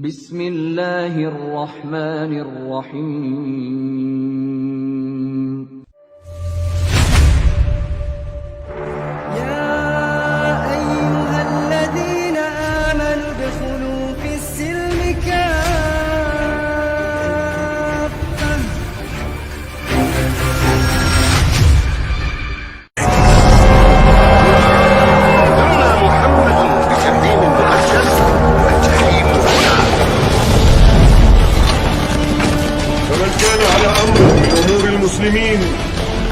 Bismillahirrahmanirrahim. يا أيها الذين آمنوا ادخلوا في السلم كافة أما محمد بتنظيم مؤجل والجحيم هنا. فمن كان على أمر من أمور المسلمين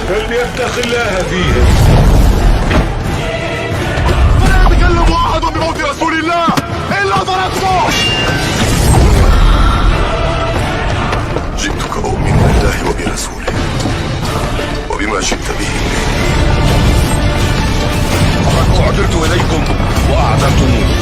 فليتق الله فيهم. فلا يتكلم أحد بموت رسول الله إلا ضربته. جئتك أؤمن بالله وبرسوله وبما جئت به. لقد أعذرت إليكم وأعذرتموني.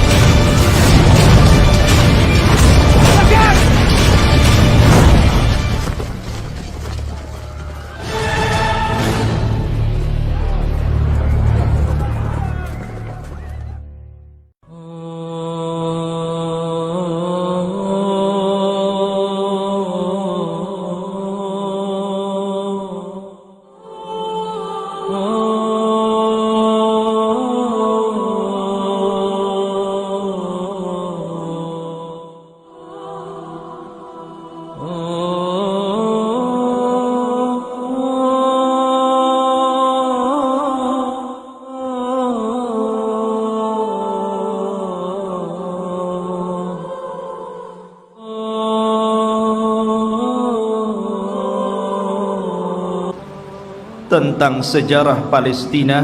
tentang sejarah Palestina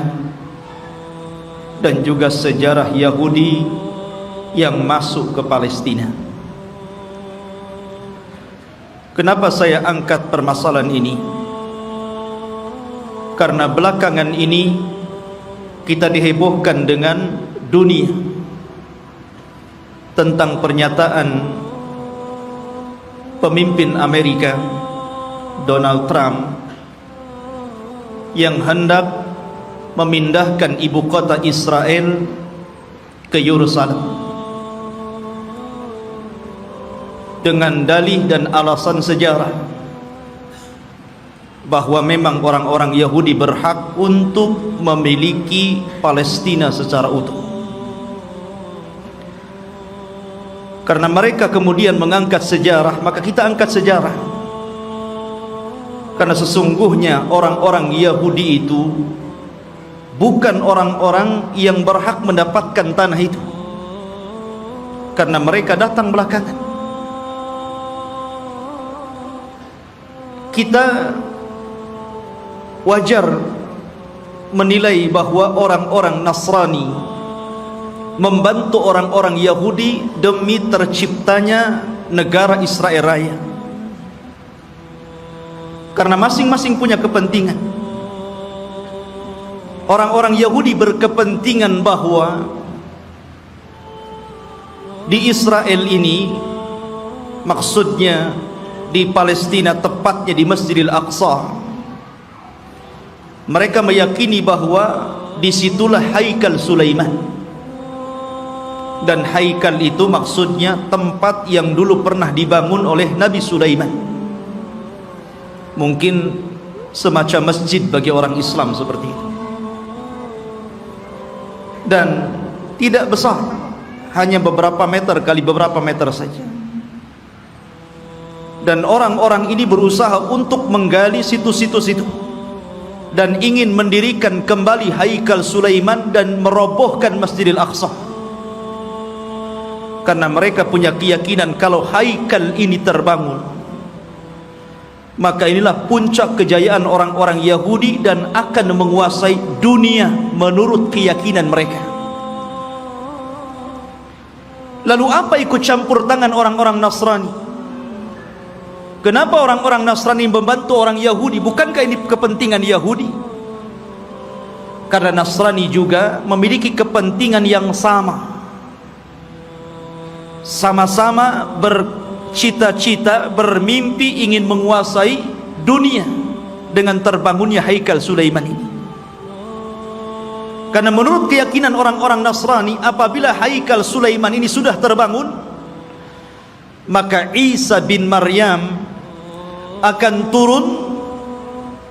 dan juga sejarah Yahudi yang masuk ke Palestina. Kenapa saya angkat permasalahan ini? Karena belakangan ini kita dihebohkan dengan dunia tentang pernyataan pemimpin Amerika Donald Trump yang hendak memindahkan ibu kota Israel ke Yerusalem dengan dalih dan alasan sejarah bahwa memang orang-orang Yahudi berhak untuk memiliki Palestina secara utuh. Karena mereka kemudian mengangkat sejarah, maka kita angkat sejarah. Karena sesungguhnya orang-orang Yahudi itu bukan orang-orang yang berhak mendapatkan tanah itu, karena mereka datang belakangan. Kita wajar menilai bahwa orang-orang Nasrani membantu orang-orang Yahudi demi terciptanya negara Israel Raya, karena masing-masing punya kepentingan. Orang-orang Yahudi berkepentingan bahwa di Israel ini, maksudnya di Palestina, tepatnya di Masjidil Aqsa, mereka meyakini bahwa disitulah Haikal Sulaiman. Dan Haikal itu maksudnya tempat yang dulu pernah dibangun oleh Nabi Sulaiman. Mungkin semacam masjid bagi orang Islam seperti itu. Dan tidak besar, hanya beberapa meter kali beberapa meter saja. Dan orang-orang ini berusaha untuk menggali situs-situs itu dan ingin mendirikan kembali Haikal Sulaiman dan merobohkan Masjidil Aqsa, karena mereka punya keyakinan kalau Haikal ini terbangun, maka inilah puncak kejayaan orang-orang Yahudi dan akan menguasai dunia menurut keyakinan mereka. Lalu apa ikut campur tangan orang-orang Nasrani? Kenapa orang-orang Nasrani membantu orang Yahudi? Bukankah ini kepentingan Yahudi? Karena Nasrani juga memiliki kepentingan yang sama. Sama-sama bercita-cita, bermimpi ingin menguasai dunia dengan terbangunnya Haikal Sulaiman ini. Karena menurut keyakinan orang-orang Nasrani, apabila Haikal Sulaiman ini sudah terbangun, maka Isa bin Maryam akan turun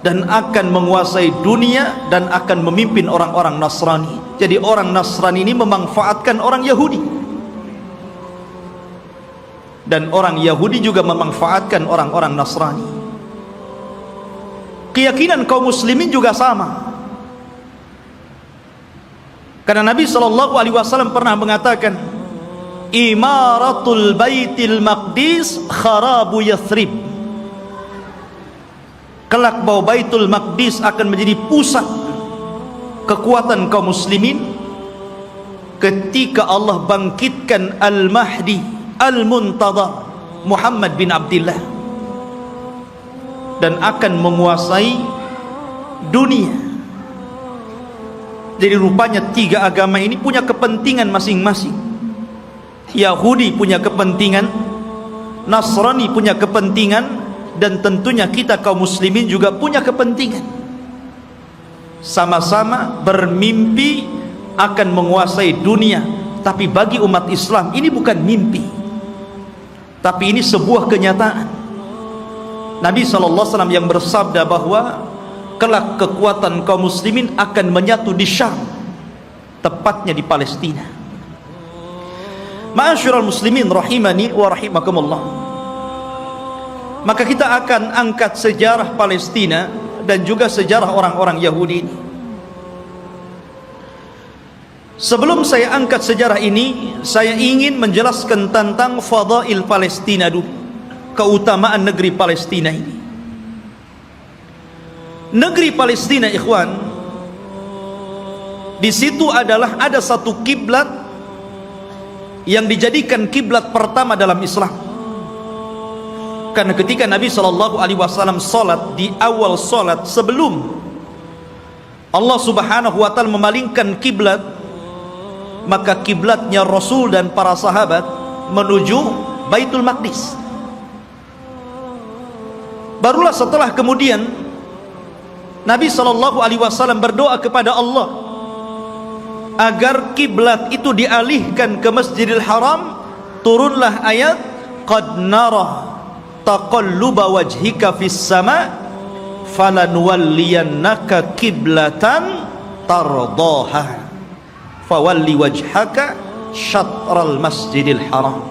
dan akan menguasai dunia dan akan memimpin orang-orang Nasrani. Jadi orang Nasrani ini memanfaatkan orang Yahudi, dan orang Yahudi juga memanfaatkan orang-orang Nasrani. Keyakinan kaum muslimin juga sama, karena Nabi SAW pernah mengatakan, imaratul baitil maqdis kharabu Yathrib. Kelak bahwa Baitul Maqdis akan menjadi pusat kekuatan kaum muslimin ketika Allah bangkitkan Al-Mahdi Al-Muntadhar Muhammad bin Abdullah, dan akan menguasai dunia. Jadi rupanya tiga agama ini punya kepentingan masing-masing. Yahudi punya kepentingan, Nasrani punya kepentingan, dan tentunya kita kaum muslimin juga punya kepentingan. Sama-sama bermimpi akan menguasai dunia. Tapi bagi umat Islam ini bukan mimpi, tapi ini sebuah kenyataan. Nabi SAW yang bersabda bahwa kelak kekuatan kaum muslimin akan menyatu di Syam, tepatnya di Palestina. Ma'asyiral muslimin rahimani wa rahimakumullah. Maka kita akan angkat sejarah Palestina dan juga sejarah orang-orang Yahudi ini. Sebelum saya angkat sejarah ini, saya ingin menjelaskan tentang fadail Palestina dulu, keutamaan negeri Palestina ini. Negeri Palestina, ikhwan, di situ ada satu kiblat yang dijadikan kiblat pertama dalam Islam. Karena ketika Nabi SAW salat, di awal salat sebelum Allah Subhanahu wa ta'ala memalingkan kiblat, maka kiblatnya Rasul dan para sahabat menuju Baitul Maqdis. Barulah setelah kemudian Nabi SAW berdoa kepada Allah agar kiblat itu dialihkan ke Masjidil Haram. Turunlah ayat, qad nara taqalluba wajhika fis sama falanwalliyannaka kiblatan tardaha fawalli wajhaka syatral masjidil haram.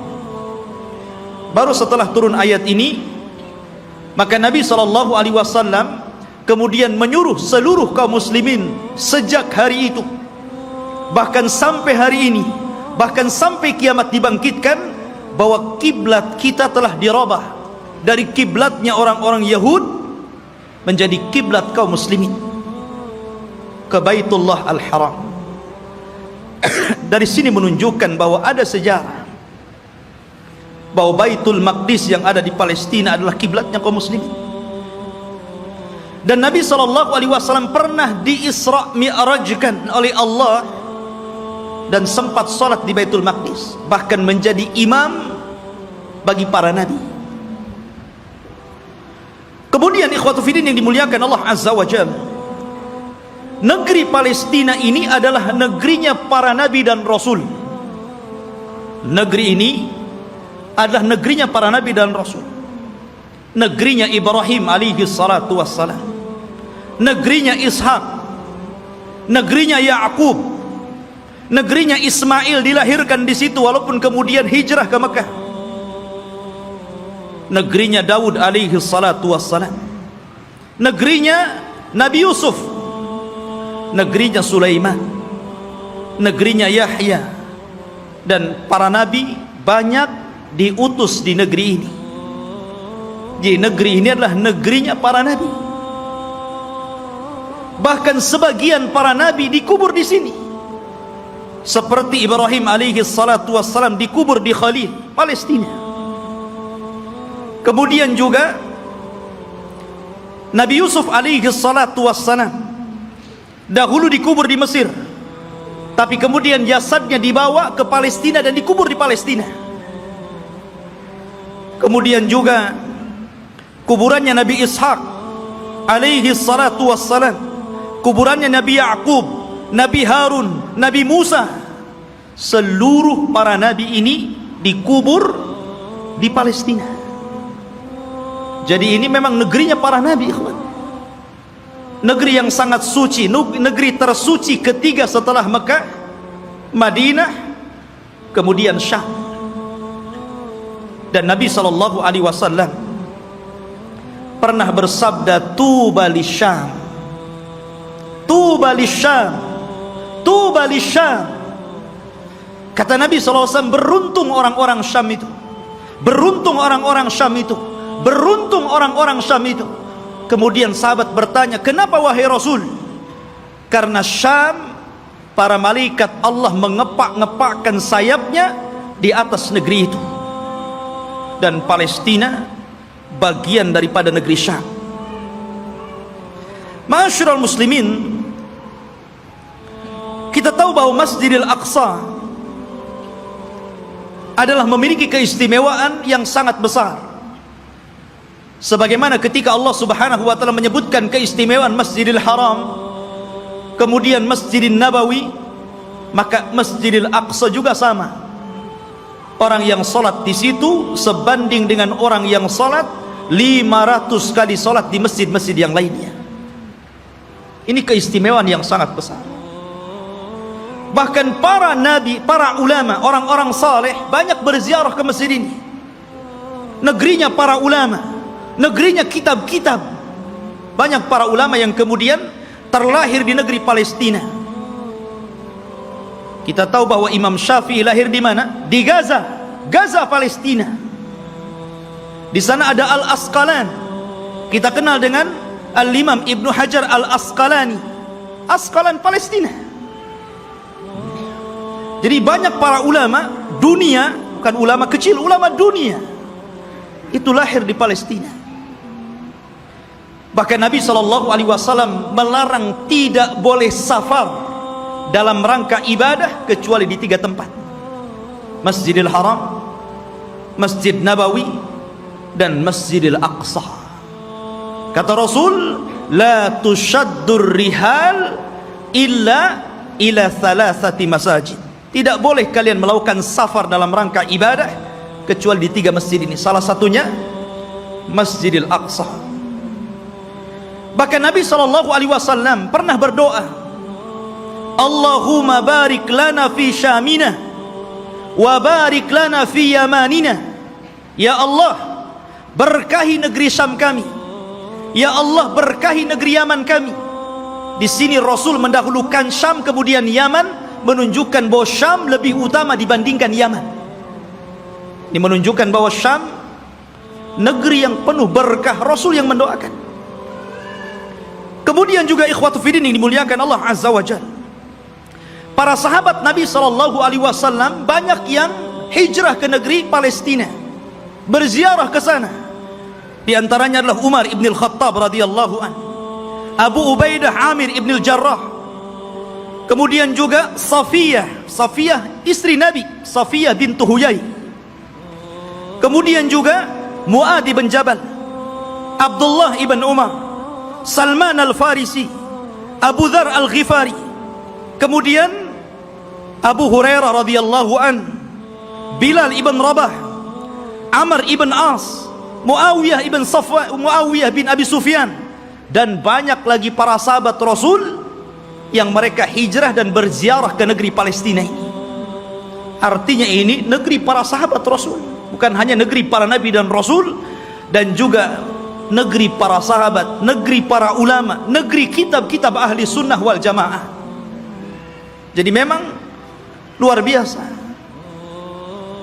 Baru setelah turun ayat ini, maka Nabi SAW kemudian menyuruh seluruh kaum muslimin sejak hari itu, bahkan sampai hari ini, bahkan sampai kiamat dibangkitkan, bahwa kiblat kita telah dirubah dari kiblatnya orang-orang Yahud menjadi kiblat kaum muslimin ke Baitullah Al-Haram. Dari sini menunjukkan bahwa ada sejarah bahwa Baitul Maqdis yang ada di Palestina adalah kiblatnya kaum muslimin. Dan Nabi SAW pernah di-Isra' Mi'rajkan oleh Allah dan sempat salat di Baitul Maqdis, bahkan menjadi imam bagi para nabi. Kemudian ikhwatu fiddin yang dimuliakan Allah Azza wa Jalla, negeri Palestina ini adalah negerinya para nabi dan rasul. Negeri ini adalah negerinya para nabi dan rasul. Negerinya Ibrahim alaihi salatu wassalam, negerinya Ishak, negerinya Ya'qub, negerinya Ismail dilahirkan di situ walaupun kemudian hijrah ke Mekah. Negerinya Daud alaihi salatu wassalam, negerinya Nabi Yusuf, negerinya Sulaiman, negerinya Yahya, dan para nabi banyak diutus di negeri ini. Jadi negeri ini adalah negerinya para nabi. Bahkan sebagian para nabi dikubur di sini, seperti Ibrahim alaihi salatu wassalam dikubur di Khalil, Palestina. Kemudian juga Nabi Yusuf alaihi salatu wassalam dahulu dikubur di Mesir, tapi kemudian jasadnya dibawa ke Palestina dan dikubur di Palestina. Kemudian juga kuburannya Nabi Ishak alaihi salatu wassalam, kuburannya Nabi Ya'qub, Nabi Harun, Nabi Musa. Seluruh para nabi ini dikubur di Palestina. Jadi ini memang negerinya para nabi, ikhwan. Negeri yang sangat suci, negeri tersuci ketiga setelah Mekah, Madinah, kemudian Syam. Dan Nabi SAW pernah bersabda, tuba lisyam, tuba lisyam, tuba lisyam. Kata Nabi SAW, beruntung orang-orang Syam itu, beruntung orang-orang Syam itu, beruntung orang-orang Syam itu. Kemudian sahabat bertanya, kenapa wahai Rasul? Karena Syam, para malaikat Allah mengepak-ngepakkan sayapnya di atas negeri itu. Dan Palestina bagian daripada negeri Syam. Ma'asyiral muslimin, kita tahu bahwa Masjidil Aqsa adalah memiliki keistimewaan yang sangat besar. Sebagaimana ketika Allah Subhanahu wa taala menyebutkan keistimewaan Masjidil Haram, kemudian Masjidil Nabawi, maka Masjidil Aqsa juga sama. Orang yang salat di situ sebanding dengan orang yang salat 500 kali salat di masjid-masjid yang lainnya. Ini keistimewaan yang sangat besar. Bahkan para nabi, para ulama, orang-orang saleh banyak berziarah ke masjid ini. Negerinya para ulama, negerinya kitab-kitab. Banyak para ulama yang kemudian terlahir di negeri Palestina. Kita tahu bahwa Imam Syafi'i lahir di mana? Di Gaza, Gaza Palestina. Di sana ada Al-Asqalan. Kita kenal dengan Al-Imam Ibnu Hajar Al-Asqalani. Asqalan Palestina. Jadi banyak para ulama dunia, bukan ulama kecil, ulama dunia, itu lahir di Palestina. Bahkan Nabi SAW melarang tidak boleh safar dalam rangka ibadah kecuali di 3 tempat: Masjidil Haram, Masjid Nabawi, dan Masjidil Aqsa. Kata Rasul, la tushaddur rihal illa ila 3 masajid. Tidak boleh kalian melakukan safar dalam rangka ibadah kecuali di 3 masjid ini. Salah satunya Masjidil Aqsa. Bahkan Nabi SAW pernah berdoa, Allahumma barik lana fi syamina wa barik lana fi yamanina. Ya Allah, berkahi negeri Syam kami. Ya Allah, berkahi negeri Yaman kami. Di sini Rasul mendahulukan Syam kemudian Yaman, menunjukkan bahwa Syam lebih utama dibandingkan Yaman. Ini menunjukkan bahwa Syam negeri yang penuh berkah. Rasul yang mendoakan. Kemudian juga ikhwatu fiddin yang dimuliakan Allah Azza wa Jalla, para sahabat Nabi SAW banyak yang hijrah ke negeri Palestina, berziarah ke sana. Di antaranya adalah Umar ibn al-Khattab radhiyallahu an, Abu Ubaidah Amir ibn al-Jarrah, kemudian juga Safiyah istri Nabi, Safiyah bintu Huyai, kemudian juga Mu'adh bin Jabal, Abdullah ibn Umar, Salman al-Farisi, Abu Dhar al-Ghifari, kemudian Abu Hurairah radhiyallahu an, Bilal ibn Rabah, Amr ibn As, Muawiyah bin Abi Sufyan, dan banyak lagi para sahabat Rasul yang mereka hijrah dan berziarah ke negeri Palestina ini. Artinya ini negeri para sahabat Rasul, bukan hanya negeri para nabi dan rasul, dan juga negeri para sahabat, negeri para ulama, negeri kitab-kitab ahli sunnah wal jamaah. Jadi memang luar biasa.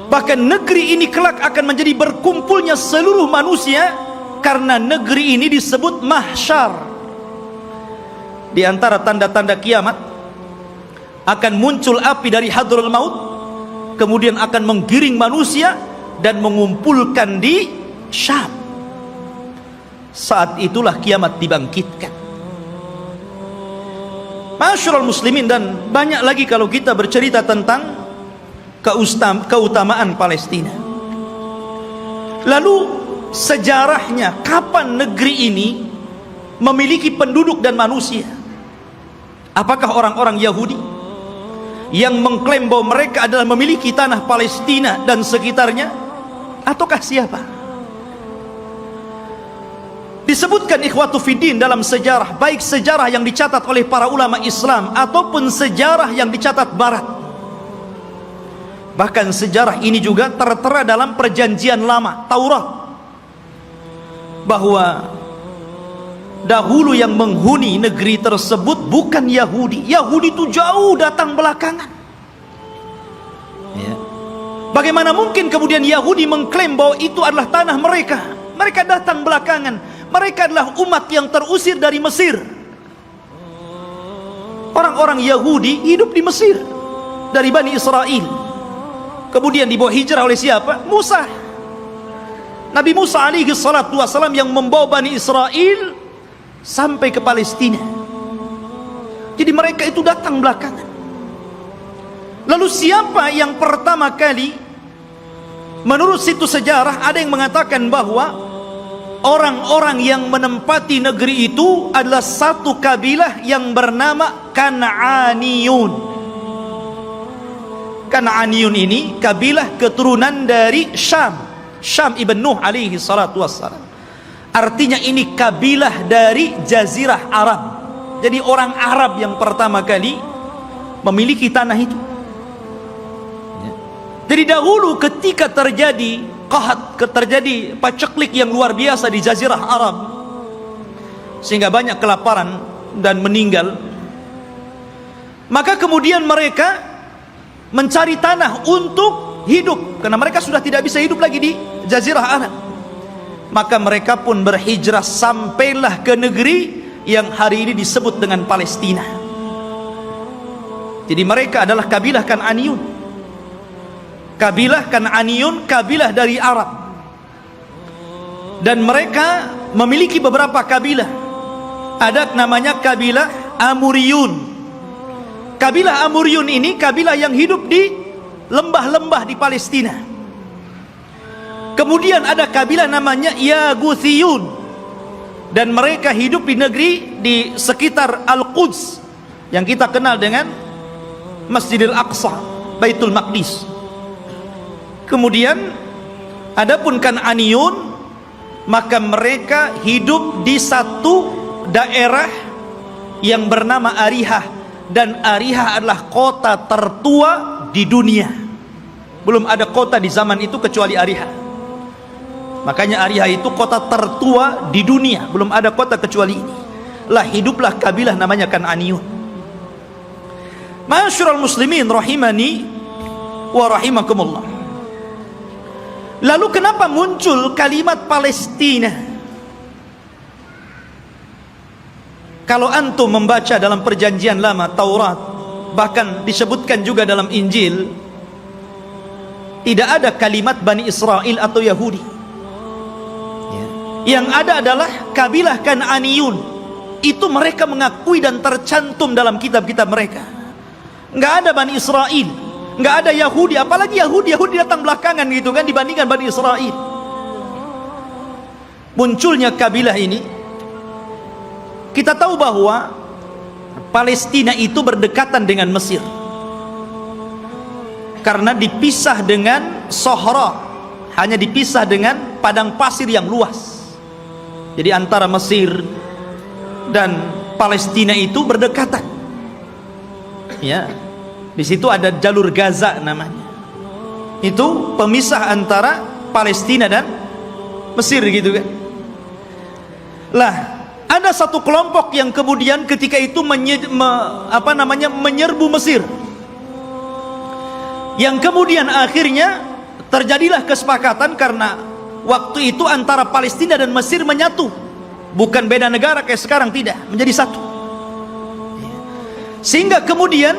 Bahkan negeri ini kelak akan menjadi berkumpulnya seluruh manusia, karena negeri ini disebut mahsyar. Di antara tanda-tanda kiamat, akan muncul api dari Hadraul Maut, kemudian akan menggiring manusia dan mengumpulkan di Syam. Saat itulah kiamat dibangkitkan. Masyarul muslimin, dan banyak lagi kalau kita bercerita tentang keutamaan Palestina. Lalu sejarahnya, kapan negeri ini memiliki penduduk dan manusia? Apakah orang-orang Yahudi yang mengklaim bahwa mereka adalah memiliki tanah Palestina dan sekitarnya, ataukah siapa? Disebutkan ikhwatu fiddin dalam sejarah, baik sejarah yang dicatat oleh para ulama Islam ataupun sejarah yang dicatat barat. Bahkan sejarah ini juga tertera dalam perjanjian lama Taurat, bahwa dahulu yang menghuni negeri tersebut bukan Yahudi. Yahudi itu jauh datang belakangan. Ya. Bagaimana mungkin kemudian Yahudi mengklaim bahwa itu adalah tanah mereka? Mereka datang belakangan. Mereka adalah umat yang terusir dari Mesir. Orang-orang Yahudi hidup di Mesir dari Bani Israel. Kemudian dibawa hijrah oleh siapa? Musa. Nabi Musa alaihi salatu wassalam yang membawa Bani Israel sampai ke Palestina. Jadi mereka itu datang belakangan. Lalu siapa yang pertama kali? Menurut situs sejarah ada yang mengatakan bahwa orang-orang yang menempati negeri itu adalah satu kabilah yang bernama Kan'aniyun. Kan'aniyun ini kabilah keturunan dari Syam, Syam ibn Nuh alaihi salatu wassalam. Artinya ini kabilah dari Jazirah Arab. Jadi orang Arab yang pertama kali memiliki tanah itu. Jadi dahulu ketika terjadi qahat, terjadi paceklik yang luar biasa di Jazirah Arab, sehingga banyak kelaparan dan meninggal, maka kemudian mereka mencari tanah untuk hidup, karena mereka sudah tidak bisa hidup lagi di Jazirah Arab. Maka mereka pun berhijrah sampailah ke negeri yang hari ini disebut dengan Palestina. Jadi mereka adalah kabilah Kan'aniyun. Kabilah Kan'aniyun, kabilah dari Arab. Dan mereka memiliki beberapa kabilah. Ada namanya kabilah Amuriyun. Kabilah Amuriyun ini kabilah yang hidup di lembah-lembah di Palestina. Kemudian ada kabilah namanya Yaguthiyun, dan mereka hidup di negeri di sekitar Al-Quds yang kita kenal dengan Masjidil Aqsa, Baitul Maqdis. Kemudian adapun Kan'aniyun, maka mereka hidup di satu daerah yang bernama Arihah, dan Arihah adalah kota tertua di dunia. Belum ada kota di zaman itu kecuali Arihah. Makanya Arihah itu kota tertua di dunia, belum ada kota kecuali ini. Lah hiduplah kabilah namanya Kan'aniyun. Ma'asyiral muslimin rahimani wa rahimakumullah. Lalu kenapa muncul kalimat Palestina? Kalau antum membaca dalam perjanjian lama Taurat, bahkan disebutkan juga dalam Injil, tidak ada kalimat Bani Israel atau Yahudi. Yang ada adalah kabilah Kan'aniyun. Itu mereka mengakui dan tercantum dalam kitab-kitab mereka. Nggak ada Bani Israel, nggak ada Yahudi. Apalagi Yahudi datang belakangan gitu kan, dibandingkan Bani Israel. Munculnya kabilah ini, kita tahu bahwa Palestina itu berdekatan dengan Mesir, karena dipisah dengan Sohra, hanya dipisah dengan padang pasir yang luas. Jadi antara Mesir dan Palestina itu berdekatan. Ya, di situ ada jalur Gaza namanya. Itu pemisah antara Palestina dan Mesir gitu kan. Lah, ada satu kelompok yang kemudian ketika itu menyerbu Mesir. Yang kemudian akhirnya terjadilah kesepakatan, karena waktu itu antara Palestina dan Mesir menyatu, bukan beda negara kayak sekarang, tidak, menjadi satu. Sehingga kemudian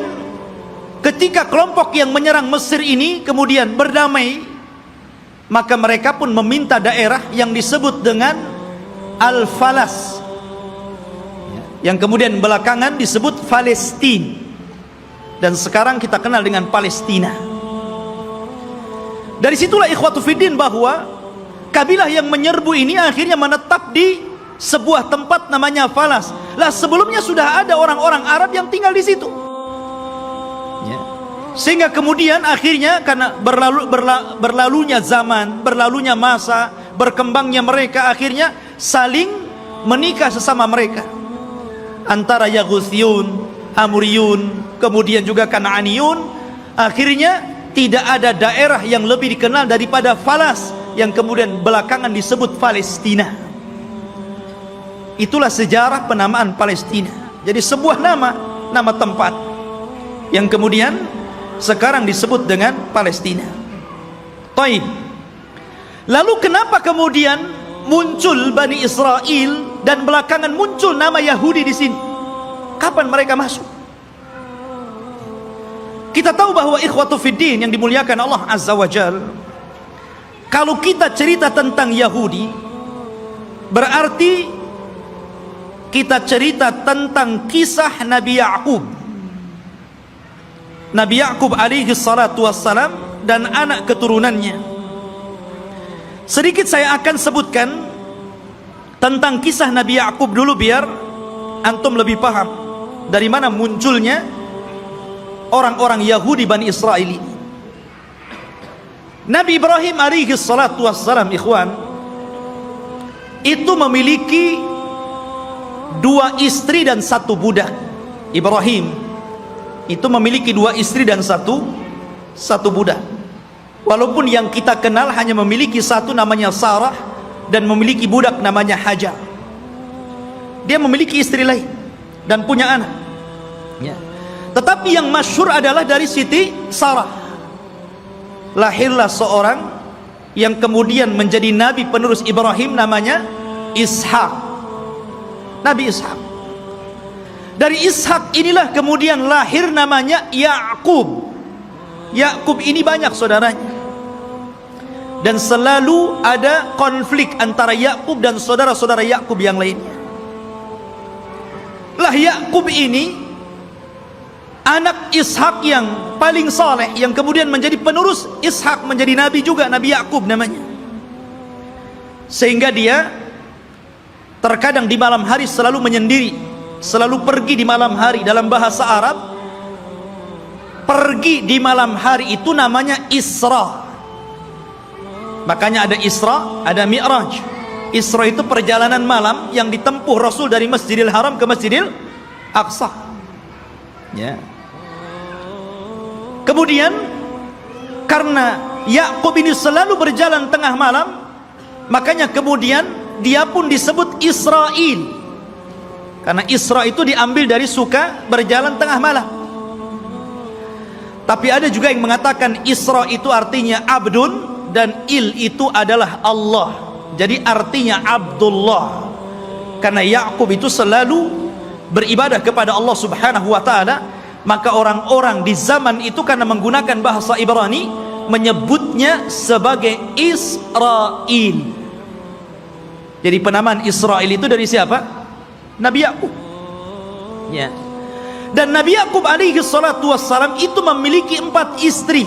ketika kelompok yang menyerang Mesir ini kemudian berdamai, maka mereka pun meminta daerah yang disebut dengan Al-Falas, yang kemudian belakangan disebut Palestina, dan sekarang kita kenal dengan Palestina. Dari situlah ikhwatu fiddin bahwa kabilah yang menyerbu ini akhirnya menetap di sebuah tempat namanya Falas. Lah sebelumnya sudah ada orang-orang Arab yang tinggal di situ. Ya. Sehingga kemudian akhirnya karena berlalunya zaman, berlalunya masa, berkembangnya mereka, akhirnya saling menikah sesama mereka, antara Yaguthiyun, Amuriyun, kemudian juga Kan'aniyun. Akhirnya tidak ada daerah yang lebih dikenal daripada Falas, yang kemudian belakangan disebut Palestina. Itulah sejarah penamaan Palestina. Jadi sebuah nama tempat yang kemudian sekarang disebut dengan Palestina. Taib. Lalu kenapa kemudian muncul Bani Israel dan belakangan muncul nama Yahudi di sini? Kapan mereka masuk? Kita tahu bahwa ikhwatu fiddin yang dimuliakan Allah Azza wa Jal, kalau kita cerita tentang Yahudi, berarti kita cerita tentang kisah Nabi Ya'qub. Nabi Ya'qub alaihi salatu wassalam dan anak keturunannya. Sedikit saya akan sebutkan tentang kisah Nabi Ya'qub dulu, biar antum lebih paham dari mana munculnya orang-orang Yahudi Bani Israel ini. Nabi Ibrahim alaihi salatu wassalam, ikhwan, itu memiliki 2 istri dan 1 budak. Ibrahim itu memiliki 2 istri dan 1 budak. Walaupun yang kita kenal hanya memiliki 1 namanya Sarah, dan memiliki budak namanya Hajar. Dia memiliki istri lain dan punya anak ya. Tetapi yang masyhur adalah dari Siti Sarah. Lahirlah seorang yang kemudian menjadi nabi penerus Ibrahim, namanya Ishak. Nabi Ishak. Dari Ishak inilah kemudian lahir namanya Ya'qub. Ya'qub ini banyak saudaranya, dan selalu ada konflik antara Ya'qub dan saudara-saudara Ya'qub yang lainnya. Lah Ya'qub ini anak Ishak yang paling saleh, yang kemudian menjadi penerus Ishak, menjadi nabi juga, Nabi Ya'qub namanya. Sehingga dia terkadang di malam hari selalu menyendiri, selalu pergi di malam hari. Dalam bahasa Arab, pergi di malam hari itu namanya Isra. Makanya ada Isra, ada Mi'raj. Isra itu perjalanan malam yang ditempuh Rasul dari Masjidil Haram ke Masjidil Aqsa ya. Kemudian karena Ya'qub ini selalu berjalan tengah malam, makanya kemudian dia pun disebut Israel, karena Isra itu diambil dari suka berjalan tengah malam. Tapi ada juga yang mengatakan Isra itu artinya abdun, dan il itu adalah Allah. Jadi artinya Abdullah, karena Ya'qub itu selalu beribadah kepada Allah subhanahu wa ta'ala. Maka orang-orang di zaman itu karena menggunakan bahasa Ibrani menyebutnya sebagai Israel. Jadi penamaan Israel itu dari siapa? Nabi Ya'qub ya. Dan Nabi Ya'qub alaihi salatu wassalam itu memiliki 4 istri,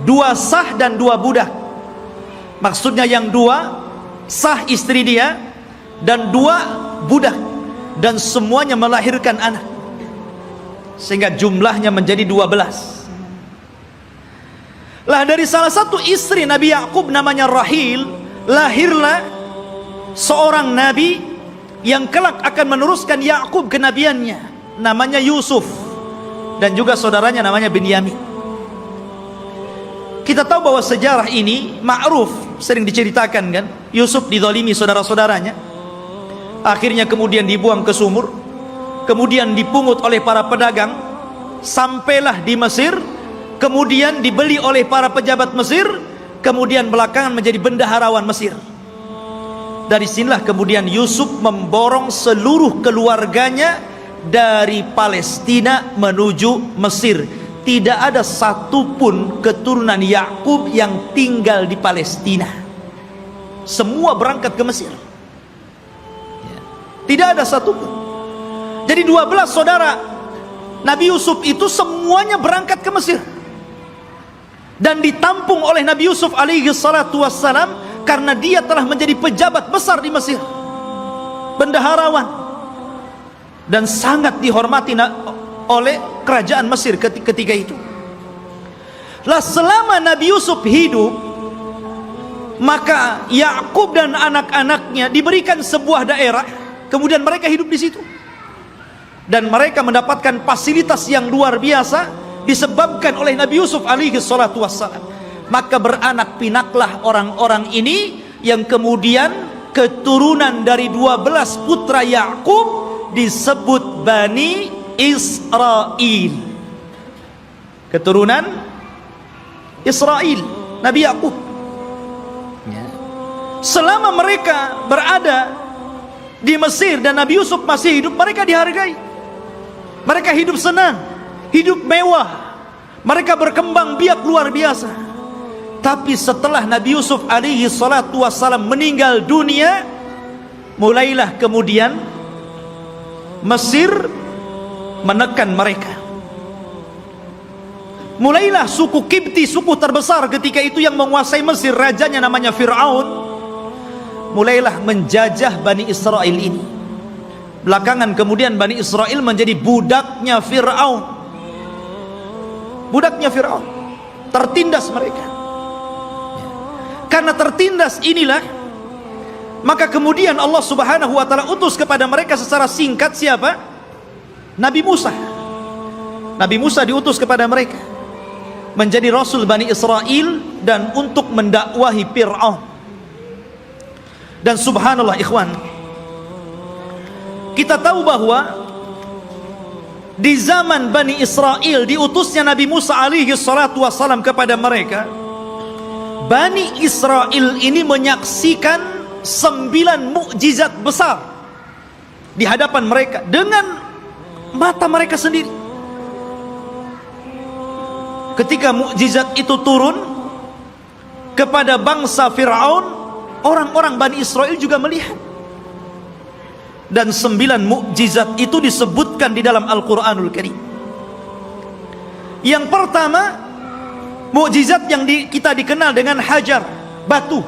2 sah dan 2 budak. Maksudnya yang 2 sah istri dia dan 2 budak, dan semuanya melahirkan anak, sehingga jumlahnya menjadi 12. Lah dari salah satu istri Nabi Ya'qub namanya Rahil, lahirlah seorang nabi yang kelak akan meneruskan Ya'qub kenabiannya, namanya Yusuf, dan juga saudaranya namanya Binyamin. Kita tahu bahwa sejarah ini ma'ruf, sering diceritakan kan. Yusuf dizalimi saudara-saudaranya, akhirnya kemudian dibuang ke sumur, kemudian dipungut oleh para pedagang, sampailah di Mesir, kemudian dibeli oleh para pejabat Mesir, kemudian belakangan menjadi bendaharawan Mesir. Dari sinilah kemudian Yusuf memborong seluruh keluarganya dari Palestina menuju Mesir. Tidak ada satupun keturunan Ya'qub yang tinggal di Palestina. Semua berangkat ke Mesir. Tidak ada satupun. Jadi 12 saudara Nabi Yusuf itu semuanya berangkat ke Mesir, dan ditampung oleh Nabi Yusuf alaihi salatu wassalam, karena dia telah menjadi pejabat besar di Mesir, bendaharawan, dan sangat dihormati oleh kerajaan Mesir ketika itu. Lah selama Nabi Yusuf hidup, maka Yakub dan anak-anaknya diberikan sebuah daerah, kemudian mereka hidup di situ. Dan mereka mendapatkan fasilitas yang luar biasa disebabkan oleh Nabi Yusuf alaihi salatu wassalam. Maka beranak pinaklah orang-orang ini yang kemudian keturunan dari 12 putra Yakub disebut Bani Israel. Keturunan Israel, Nabi Yakub. Selama mereka berada di Mesir dan Nabi Yusuf masih hidup, mereka dihargai. Mereka hidup senang, hidup mewah, mereka berkembang biak luar biasa. Tapi setelah Nabi Yusuf alaihi salatu wassalam meninggal dunia, mulailah kemudian Mesir menekan mereka. Mulailah suku Kipti, suku terbesar ketika itu yang menguasai Mesir, rajanya namanya Fir'aun, mulailah menjajah Bani Israel ini. Belakangan kemudian Bani Israel menjadi budaknya Fir'aun. Budaknya Fir'aun. Tertindas mereka. Karena tertindas inilah, maka kemudian Allah subhanahu wa ta'ala utus kepada mereka secara singkat siapa? Nabi Musa. Nabi Musa diutus kepada mereka menjadi Rasul Bani Israel dan untuk mendakwahi Fir'aun. Dan subhanallah ikhwan, kita tahu bahwa di zaman Bani Israel diutusnya Nabi Musa alaihi salatu wassalam kepada mereka, Bani Israel ini menyaksikan 9 mukjizat besar di hadapan mereka dengan mata mereka sendiri. Ketika mukjizat itu turun kepada bangsa Fir'aun, orang-orang Bani Israel juga melihat. Dan 9 mukjizat itu disebutkan di dalam Al-Quranul Karim. Yang pertama, mukjizat yang kita dikenal dengan hajar, batu.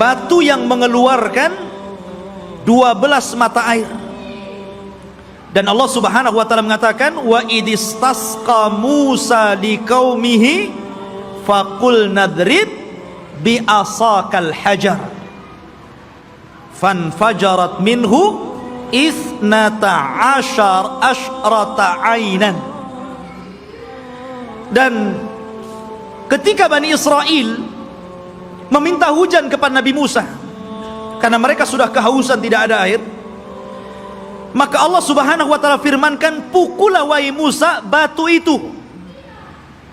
Batu yang mengeluarkan 12 mata air. Dan Allah subhanahu wa ta'ala mengatakan, wa idistasqa Musa liqaumihi faqul nadrib bi'asakal hajar fanfajarat minhu ithnata asyrata ainan. Dan ketika Bani Israel meminta hujan kepada Nabi Musa karena mereka sudah kehausan, tidak ada air, maka Allah subhanahu wa ta'ala firmankan, pukullah wahai Musa batu itu.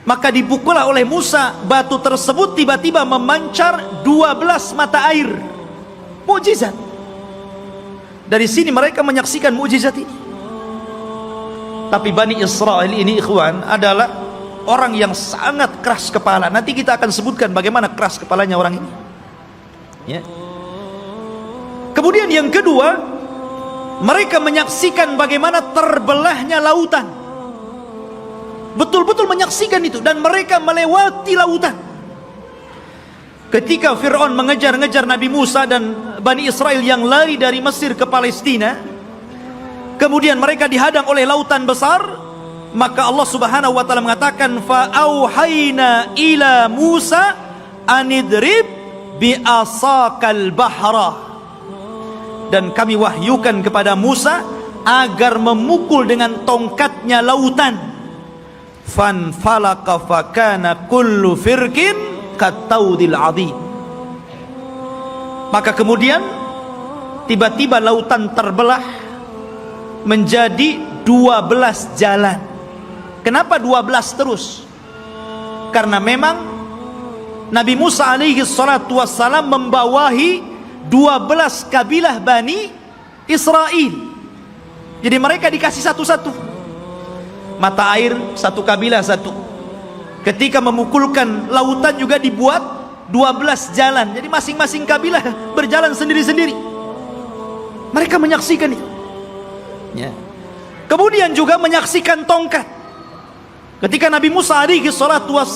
Maka dipukullah oleh Musa batu tersebut, tiba-tiba memancar 12 mata air. Mukjizat. Dari sini mereka menyaksikan mukjizat ini. Tapi Bani Israel ini ikhwan adalah orang yang sangat keras kepala. Nanti kita akan sebutkan bagaimana keras kepalanya orang ini, ya. Kemudian yang kedua, mereka menyaksikan bagaimana terbelahnya lautan. Betul-betul menyaksikan itu, dan mereka melewati lautan. Ketika Fir'aun mengejar-ngejar Nabi Musa dan Bani Israel yang lari dari Mesir ke Palestina, kemudian mereka dihadang oleh lautan besar, maka Allah subhanahu wa ta'ala mengatakan, fa'auhayna ila Musa anidrib bi'asakal bahra. Dan kami wahyukan kepada Musa agar memukul dengan tongkatnya lautan. Fanfalaka fakana kullu firqin kataudil adhim. Maka kemudian tiba-tiba lautan terbelah menjadi 12 jalan. Kenapa 12 terus? Karena memang Nabi Musa alaihi salatu wassalam membawahi 12 kabilah Bani Israel. Jadi mereka dikasih satu-satu mata air, satu kabilah satu. Ketika memukulkan lautan juga dibuat 12 jalan. Jadi masing-masing kabilah berjalan sendiri-sendiri. Mereka menyaksikan itu, ya. Kemudian juga menyaksikan tongkat. Ketika Nabi Musa alaihi salatu wassalam